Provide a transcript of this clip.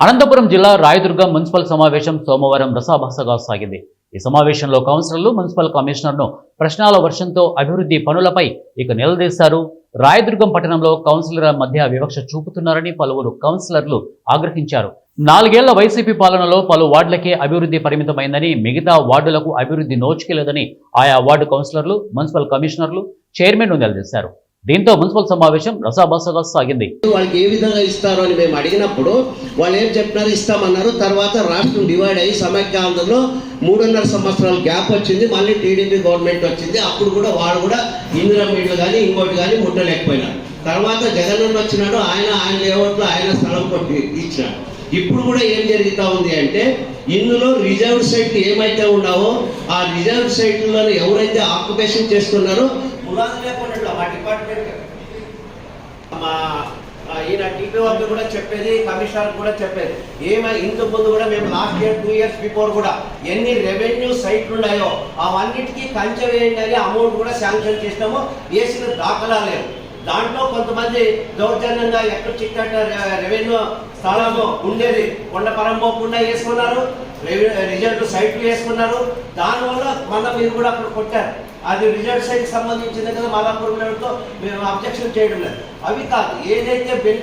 అనంతపురం జిల్లా రాయదుర్గం మున్సిపల్ సమావేశం సోమవారం రసాభాసగా సాగింది. ఈ సమావేశంలో కౌన్సిలర్లు మున్సిపల్ కమిషనర్ను ప్రశ్నల వర్షంతో అభివృద్ధి పనులపై నిలదీశారు. రాయదుర్గం పట్టణంలో కౌన్సిలర్ల మధ్య వివక్ష చూపుతున్నారని పలువురు కౌన్సిలర్లు ఆగ్రహించారు. 4 ఏళ్ల వైసీపీ పాలనలో పలు వార్డులకే అభివృద్ధి పరిమితమైందని, మిగతా వార్డులకు అభివృద్ధి నోచుకెళ్లదని ఆయా వార్డు కౌన్సిలర్లు, మున్సిపల్ కమిషనర్లు, చైర్మన్ను నిలదీశారు. దీంతో మున్సిపల్ సమావేశం రసాభాసగా సాగింది. వాళ్ళకి ఏ విధంగా ఇస్తారు అని మేము అడిగినప్పుడు వాళ్ళు ఏం చెప్పినారు, ఇస్తామన్నారు. తర్వాత రాష్ట్రం డివైడ్ అయ్యి సమైక్యాంధ్రలో 3.5 సంవత్సరాల గ్యాప్ వచ్చింది. మళ్ళీ టీడీపీ గవర్నమెంట్ వచ్చింది. అప్పుడు కూడా వాళ్ళు కూడా ఇందిరా మీడ్లు కానీ ఇంకోటి కానీ ముట్టలేకపోయినారు. తర్వాత జగన్ వచ్చినాడు. ఆయన లేఅవుట్లో ఆయన స్థలం కొట్టి ఇచ్చినాడు. ఇప్పుడు కూడా ఏం జరుగుతూ ఉంది అంటే, ఇందులో రిజర్వ్ సైట్లు ఏమైతే ఉన్నావో ఆ రిజర్వ్ సైట్లలో ఎవరైతే ఆక్యుపేషన్ చేస్తున్నారో పురాణం లేకుండా మా డిపార్ట్మెంట్ ఈయన టీపీ వాళ్ళు కూడా చెప్పేది, కమిషనర్ కూడా చెప్పేది ఇంతకు ముందు కూడా మేము లాస్ట్ ఇయర్ 2 years బిఫోర్ కూడా ఎన్ని రెవెన్యూ సైట్లు ఉన్నాయో అవన్నిటికీ కంచె వేయండి అని అమౌంట్ కూడా శాంక్షన్ చేసినాము. వేసిన దాఖలా లేవు. దాంట్లో కొంతమంది దౌర్జన్యంగా ఎక్కడ చిక్కట రెవెన్యూ స్థలము ఉండేది కొండపరం పోకుండా వేసుకున్నారు, రిజర్వ్ సైట్లు వేసుకున్నారు. దానివల్ల మళ్ళీ మీరు కూడా అక్కడ కొట్టారు. అది రిజర్వ్ సైట్ సంబంధించింది కదా, మాదాపూర్ లెవెల్తో మేము అబ్జెక్షన్ చేయడం లేదు. అవి కాదు, ఏదైతే